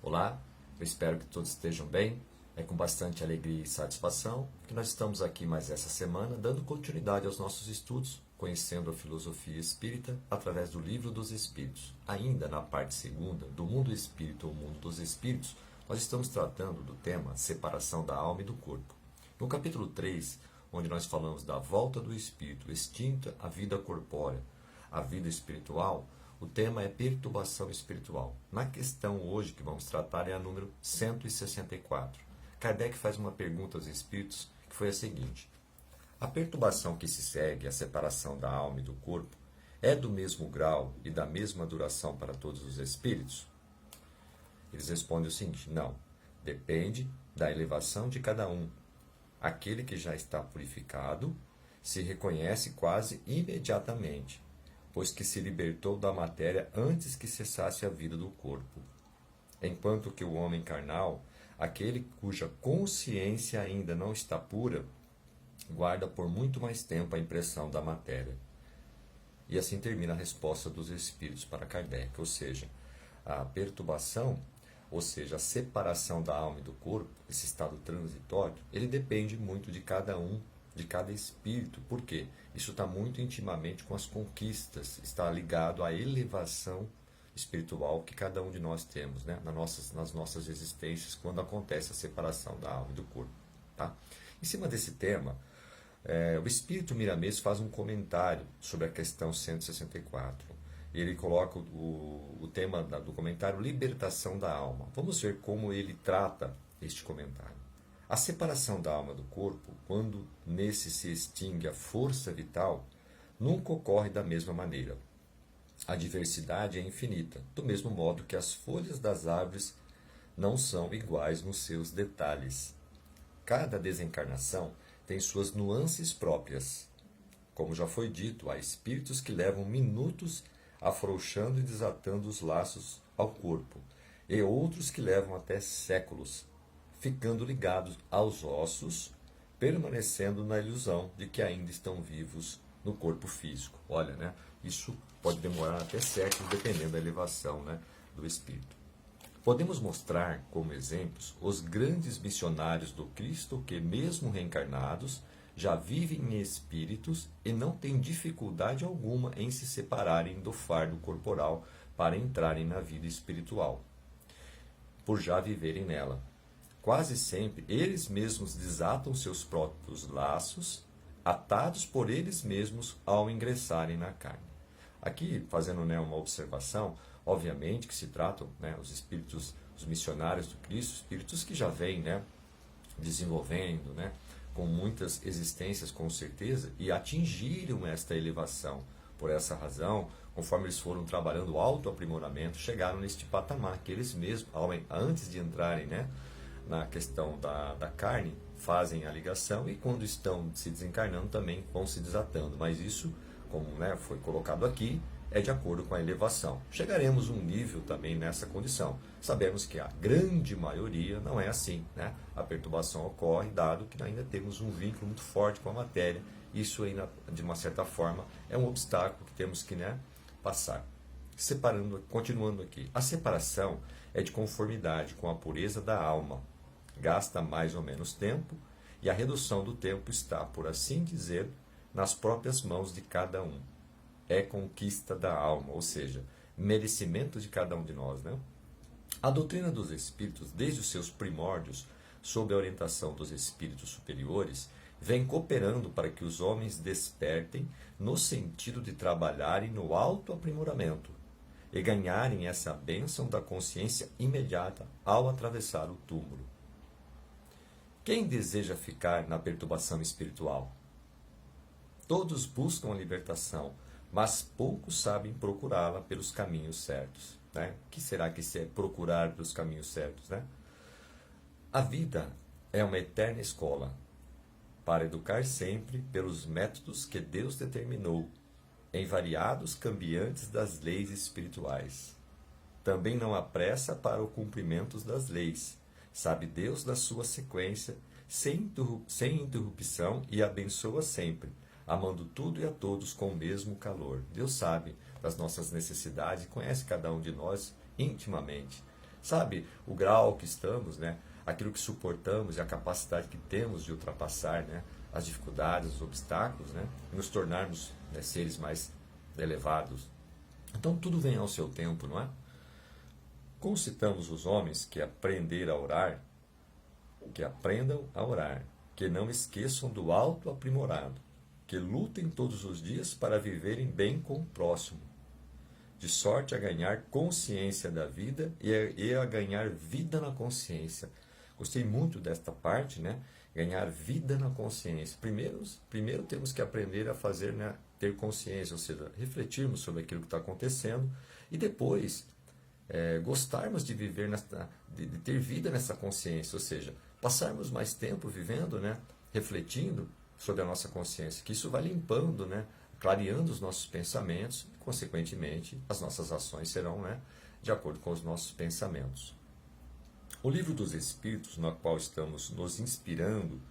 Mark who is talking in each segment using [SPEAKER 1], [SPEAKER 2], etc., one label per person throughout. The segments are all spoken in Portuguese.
[SPEAKER 1] Olá, eu espero que todos estejam bem. É com bastante alegria e satisfação que nós estamos aqui mais essa semana, dando continuidade aos nossos estudos, conhecendo a filosofia espírita através do Livro dos Espíritos. Ainda na parte segunda, do mundo espírita ou mundo dos espíritos, nós estamos tratando do tema separação da alma e do corpo. No capítulo 3, onde nós falamos da volta do espírito extinta à vida corpórea, a vida espiritual, o tema é perturbação espiritual. Na questão hoje que vamos tratar é a número 164. Kardec faz uma pergunta aos espíritos que foi a seguinte: a perturbação que se segue à separação da alma e do corpo é do mesmo grau e da mesma duração para todos os espíritos? Eles respondem o seguinte: não, depende da elevação de cada um. Aquele que já está purificado se reconhece quase imediatamente, pois que se libertou da matéria antes que cessasse a vida do corpo. Enquanto que o homem carnal, aquele cuja consciência ainda não está pura, guarda por muito mais tempo a impressão da matéria. E assim termina a resposta dos espíritos para Kardec, ou seja, a perturbação, ou seja, a separação da alma e do corpo, esse estado transitório, ele depende muito de cada um, de cada espírito. Por quê? Isso está muito intimamente com as conquistas, está ligado à elevação espiritual que cada um de nós temos, né? nas nossas existências, quando acontece a separação da alma e do corpo. Tá? Em cima desse tema, o Espírito Miramês faz um comentário sobre a questão 164. Ele coloca o tema do comentário libertação da alma. Vamos ver como ele trata este comentário. A separação da alma do corpo, quando nesse se extingue a força vital, nunca ocorre da mesma maneira. A diversidade é infinita, do mesmo modo que as folhas das árvores não são iguais nos seus detalhes. Cada desencarnação tem suas nuances próprias. Como já foi dito, há espíritos que levam minutos afrouxando e desatando os laços ao corpo, e outros que levam até séculos, ficando ligados aos ossos, permanecendo na ilusão de que ainda estão vivos no corpo físico. Olha, né? Isso pode demorar até séculos, dependendo da elevação, né, do espírito. Podemos mostrar como exemplos os grandes missionários do Cristo que, mesmo reencarnados, já vivem em espíritos e não têm dificuldade alguma em se separarem do fardo corporal para entrarem na vida espiritual, por já viverem nela. Quase sempre eles mesmos desatam seus próprios laços, atados por eles mesmos ao ingressarem na carne. Aqui, fazendo, né, uma observação, obviamente que se tratam, né, os espíritos, os missionários do Cristo, espíritos que já vêm, né, desenvolvendo, né, com muitas existências com certeza, e atingiram esta elevação. Por essa razão, conforme eles foram trabalhando o autoaprimoramento, chegaram neste patamar que eles mesmos, antes de entrarem, né, na questão da carne, fazem a ligação, e quando estão se desencarnando também vão se desatando. Mas isso, como, né, foi colocado aqui, é de acordo com a elevação. Chegaremos a um nível também nessa condição. Sabemos que a grande maioria não é assim, né? A perturbação ocorre, dado que ainda temos um vínculo muito forte com a matéria. Isso ainda, de uma certa forma, é um obstáculo que temos que, né, passar. Continuando aqui. A separação é de conformidade com a pureza da alma. Gasta mais ou menos tempo, e a redução do tempo está, por assim dizer, nas próprias mãos de cada um. É conquista da alma, ou seja, merecimento de cada um de nós, né? A doutrina dos espíritos, desde os seus primórdios, sob a orientação dos espíritos superiores, vem cooperando para que os homens despertem no sentido de trabalharem no autoaprimoramento e ganharem essa bênção da consciência imediata ao atravessar o túmulo. Quem deseja ficar na perturbação espiritual? Todos buscam a libertação, mas poucos sabem procurá-la pelos caminhos certos. Né? O que será que é procurar pelos caminhos certos? Né? A vida é uma eterna escola para educar sempre pelos métodos que Deus determinou, em variados cambiantes das leis espirituais. Também não há pressa para o cumprimento das leis. Sabe Deus da sua sequência, sem interrupção, e abençoa sempre, amando tudo e a todos com o mesmo calor. Deus sabe das nossas necessidades, conhece cada um de nós intimamente. sabe o grau que estamos, né? Aquilo que suportamos e a capacidade que temos de ultrapassar, né? As dificuldades, os obstáculos, né? E nos tornarmos, né, seres mais elevados. Então tudo vem ao seu tempo, não é? Concitamos os homens que aprender a orar, que aprendam a orar, que não esqueçam do alto aprimorado, que lutem todos os dias para viverem bem com o próximo, de sorte a ganhar consciência da vida e a ganhar vida na consciência. Gostei muito desta parte, né? Ganhar vida na consciência. Primeiro temos que aprender a fazer, né? Ter consciência, ou seja, refletirmos sobre aquilo que está acontecendo e depois gostarmos de viver, de ter vida nessa consciência, ou seja, passarmos mais tempo vivendo, né? Refletindo sobre a nossa consciência, que isso vai limpando, né? Clareando os nossos pensamentos e, consequentemente, as nossas ações serão, né? De acordo com os nossos pensamentos. O livro dos Espíritos, no qual estamos nos inspirando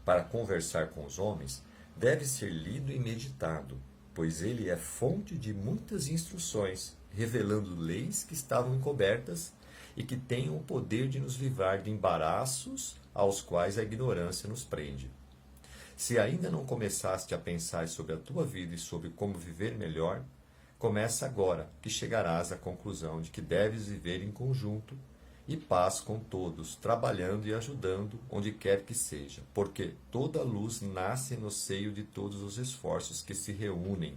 [SPEAKER 1] para conversar com os homens, deve ser lido e meditado, pois ele é fonte de muitas instruções, revelando leis que estavam encobertas e que têm o poder de nos livrar de embaraços aos quais a ignorância nos prende. Se ainda não começaste a pensar sobre a tua vida e sobre como viver melhor, começa agora, que chegarás à conclusão de que deves viver em conjunto e paz com todos, trabalhando e ajudando onde quer que seja, porque toda luz nasce no seio de todos os esforços que se reúnem.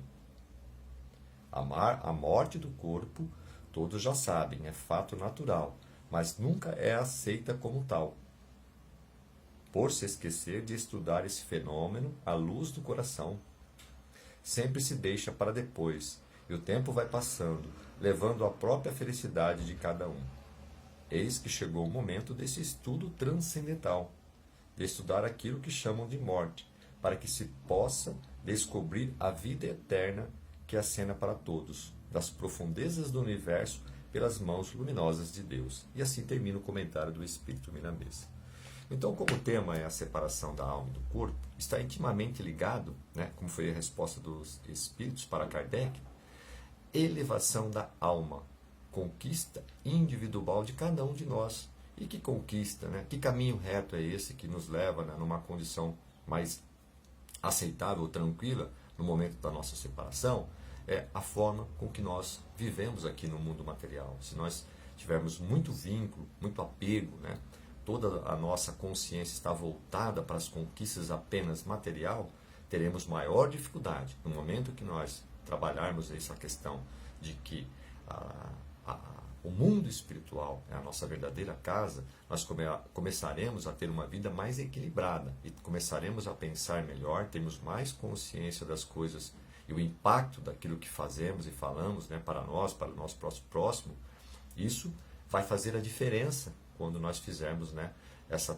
[SPEAKER 1] A morte do corpo, todos já sabem, é fato natural, mas nunca é aceita como tal, por se esquecer de estudar esse fenômeno à luz do coração. Sempre se deixa para depois, e o tempo vai passando, levando a própria felicidade de cada um. Eis que chegou o momento desse estudo transcendental, de estudar aquilo que chamam de morte, para que se possa descobrir a vida eterna que acena para todos, das profundezas do universo, pelas mãos luminosas de Deus. E assim termina o comentário do Espírito Milanês. Então, como o tema é a separação da alma e do corpo, está intimamente ligado, né, como foi a resposta dos Espíritos para Kardec, elevação da alma, conquista individual de cada um de nós. E que conquista, né? Que caminho reto é esse que nos leva, né, numa condição mais aceitável, tranquila, no momento da nossa separação? É a forma com que nós vivemos aqui no mundo material. Se nós tivermos muito vínculo, muito apego, né, toda a nossa consciência está voltada para as conquistas apenas material, teremos maior dificuldade. No momento que nós trabalharmos essa questão de que o mundo espiritual é a nossa verdadeira casa, nós começaremos a ter uma vida mais equilibrada e começaremos a pensar melhor, termos mais consciência das coisas e o impacto daquilo que fazemos e falamos, né, para nós, para o nosso próximo. Isso vai fazer a diferença quando nós fizermos, né, essa,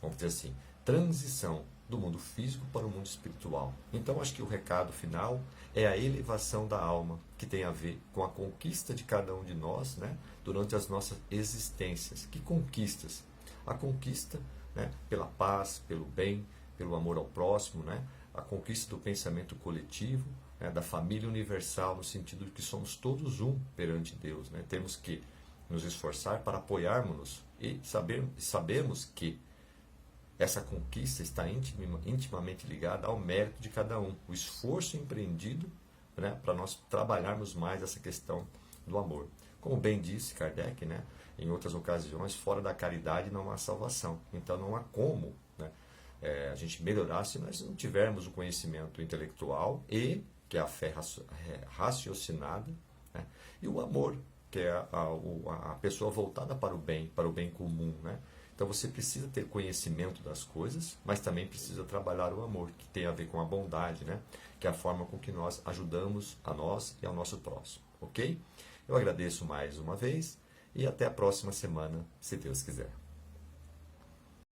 [SPEAKER 1] vamos dizer assim, transição do mundo físico para o mundo espiritual. Então, acho que o recado final é a elevação da alma, que tem a ver com a conquista de cada um de nós, né, durante as nossas existências. Que conquistas? A conquista, né, pela paz, pelo bem, pelo amor ao próximo, né, a conquista do pensamento coletivo, né, da família universal, no sentido de que somos todos um perante Deus. Né? Temos que nos esforçar para apoiarmos-nos e sabemos que essa conquista está intimamente ligada ao mérito de cada um, o esforço empreendido, né, para nós trabalharmos mais essa questão do amor. Como bem disse Kardec, né, em outras ocasiões, fora da caridade não há salvação. Então não há como, né, a gente melhorar se nós não tivermos o conhecimento intelectual e, que é a fé raciocinada, né, e o amor, que é a pessoa voltada para o bem comum, né? Então você precisa ter conhecimento das coisas, mas também precisa trabalhar o amor, que tem a ver com a bondade, né? Que é a forma com que nós ajudamos a nós e ao nosso próximo, ok? Eu agradeço mais uma vez e até a próxima semana, se Deus quiser.